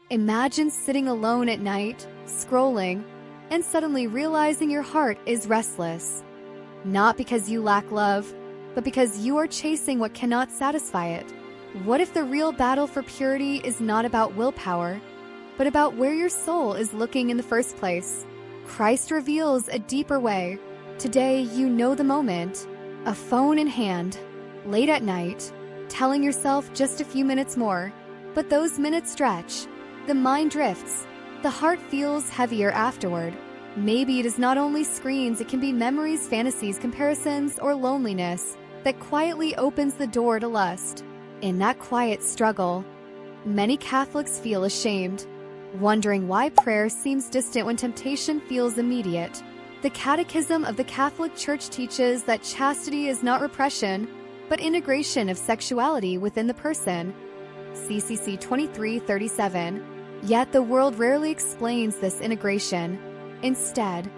Imagine sitting alone at night, scrolling, and suddenly realizing your heart is restless. Not because you lack love, but because you are chasing what cannot satisfy it. What if the real battle for purity is not about willpower, but about where your soul is looking in the first place? Christ reveals a deeper way. Today, you know the moment. A phone in hand, late at night, telling yourself just a few minutes more. But those minutes stretch. The mind drifts. The heart feels heavier afterward. Maybe it is not only screens, it can be memories, fantasies, comparisons, or loneliness that quietly opens the door to lust. In that quiet struggle, many Catholics feel ashamed, wondering why prayer seems distant when temptation feels immediate. The Catechism of the Catholic Church teaches that chastity is not repression, but integration of sexuality within the person. CCC 2337. Yet the world rarely explains this integration. Instead,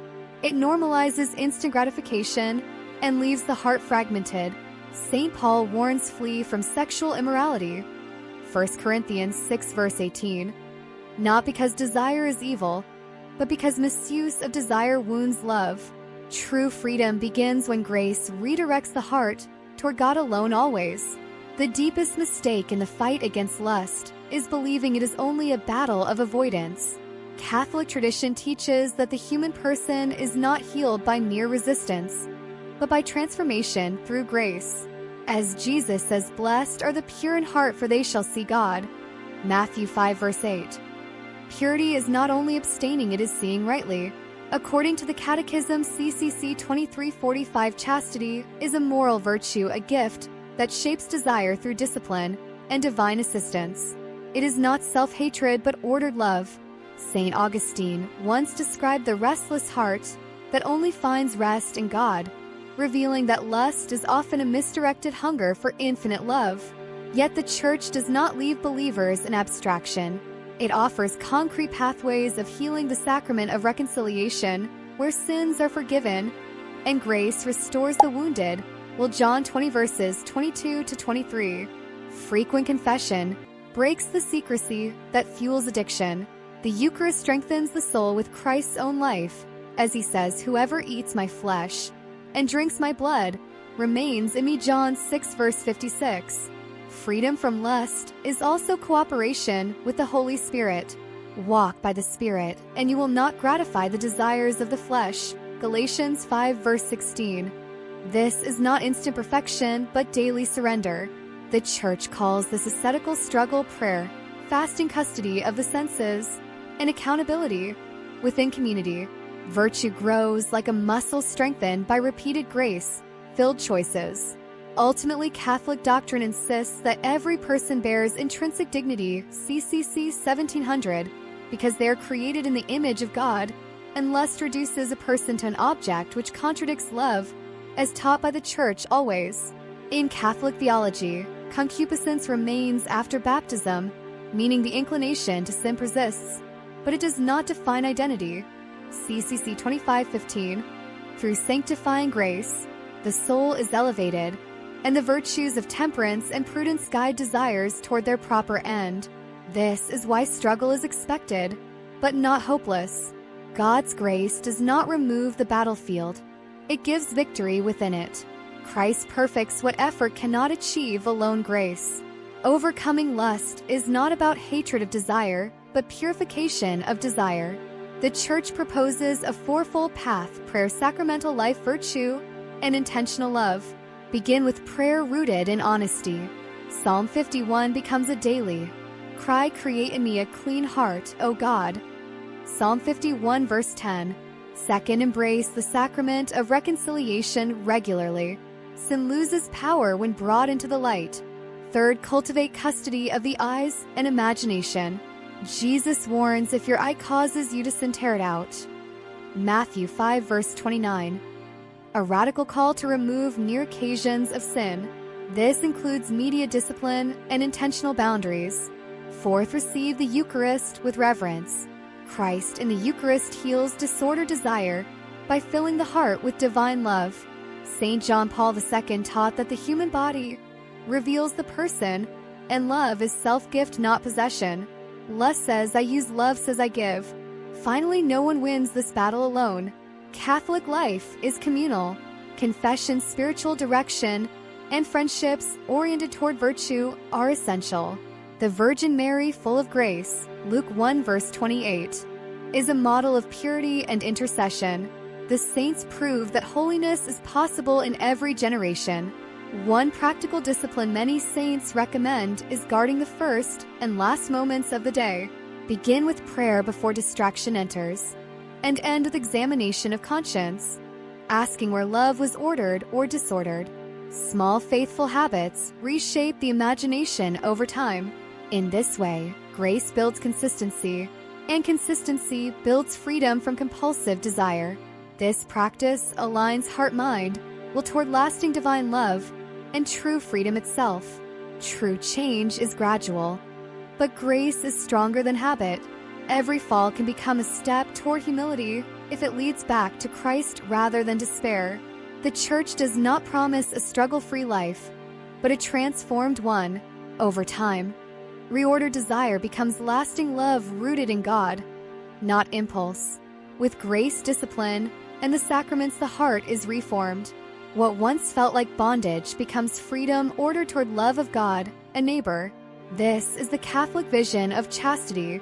it normalizes instant gratification and leaves the heart fragmented. St. Paul warns flee from sexual immorality. 1 Corinthians 6 verse 18. Not because desire is evil, but because misuse of desire wounds love. True freedom begins when grace redirects the heart toward God alone always. The deepest mistake in the fight against lust is believing it is only a battle of avoidance. Catholic tradition teaches that the human person is not healed by mere resistance, but by transformation through grace. As Jesus says, "Blessed are the pure in heart, for they shall see God." Matthew 5 verse 8. Purity is not only abstaining, it is seeing rightly. According to the Catechism CCC 2345, chastity is a moral virtue, a gift that shapes desire through discipline and divine assistance. It is not self-hatred but ordered love. St. Augustine once described the restless heart that only finds rest in God, revealing that lust is often a misdirected hunger for infinite love. Yet the Church does not leave believers in abstraction. It offers concrete pathways of healing, the sacrament of reconciliation, where sins are forgiven, and grace restores the wounded. John 20 verses 22 to 23. Frequent confession breaks the secrecy that fuels addiction. The Eucharist strengthens the soul with Christ's own life, as he says, "Whoever eats my flesh and drinks my blood remains in me." John 6 verse 56. Freedom from lust is also cooperation with the Holy Spirit. Walk by the Spirit, and you will not gratify the desires of the flesh. Galatians 5 verse 16. This is not instant perfection, but daily surrender. The Church calls this ascetical struggle prayer, fasting, custody of the senses, and accountability. Within community, virtue grows like a muscle strengthened by repeated grace-filled choices. Ultimately, Catholic doctrine insists that every person bears intrinsic dignity, CCC 1700, because they are created in the image of God, and lust reduces a person to an object, which contradicts love, as taught by the Church always. In Catholic theology, concupiscence remains after baptism, meaning the inclination to sin persists, but it does not define identity. CCC 2515. Through sanctifying grace, the soul is elevated, and the virtues of temperance and prudence guide desires toward their proper end. This is why struggle is expected, but not hopeless. God's grace does not remove the battlefield. It gives victory within it. Christ perfects what effort cannot achieve alone. Grace. Overcoming lust is not about hatred of desire, but purification of desire. The Church proposes a fourfold path: prayer, sacramental life, virtue, and intentional love. Begin with prayer rooted in honesty. Psalm 51 becomes a daily cry, "Create in me a clean heart, O God." Psalm 51 verse 10. Second, embrace the sacrament of reconciliation regularly. Sin loses power when brought into the light. Third, cultivate custody of the eyes and imagination. Jesus warns, "If your eye causes you to sin, tear it out." Matthew 5 verse 29. A radical call to remove near occasions of sin. This includes media discipline and intentional boundaries. Fourth, receive the Eucharist with reverence. Christ in the Eucharist heals disordered desire by filling the heart with divine love. St. John Paul II taught that the human body reveals the person, and love is self-gift, not possession. Lust says I use, love says I give. Finally, no one wins this battle alone. Catholic life is communal. Confession, spiritual direction, and friendships oriented toward virtue are essential. The Virgin Mary, full of grace, Luke 1 verse 28, is a model of purity and intercession. The saints prove that holiness is possible in every generation. One practical discipline many saints recommend is guarding the first and last moments of the day. Begin with prayer before distraction enters, and end with examination of conscience, asking where love was ordered or disordered. Small faithful habits reshape the imagination over time. In this way, grace builds consistency, and consistency builds freedom from compulsive desire. This practice aligns heart-mind will toward lasting divine love and true freedom itself. True change is gradual, but grace is stronger than habit. Every fall can become a step toward humility if it leads back to Christ rather than despair. The Church does not promise a struggle-free life, but a transformed one over time. Reordered desire becomes lasting love rooted in God, not impulse. With grace, discipline, and the sacraments, the heart is reformed. What once felt like bondage becomes freedom ordered toward love of God and neighbor. This is the Catholic vision of chastity,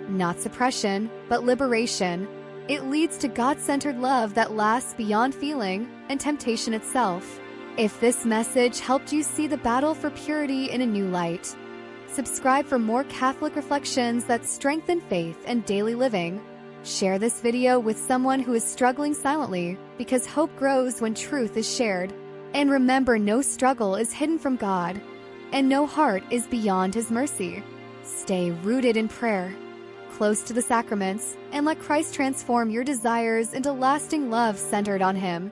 not suppression, but liberation. It leads to God-centered love that lasts beyond feeling and temptation itself. If this message helped you see the battle for purity in a new light, subscribe for more Catholic reflections that strengthen faith and daily living. Share this video with someone who is struggling silently, because hope grows when truth is shared. And remember, no struggle is hidden from God, and no heart is beyond His mercy. Stay rooted in prayer, close to the sacraments, and let Christ transform your desires into lasting love centered on Him.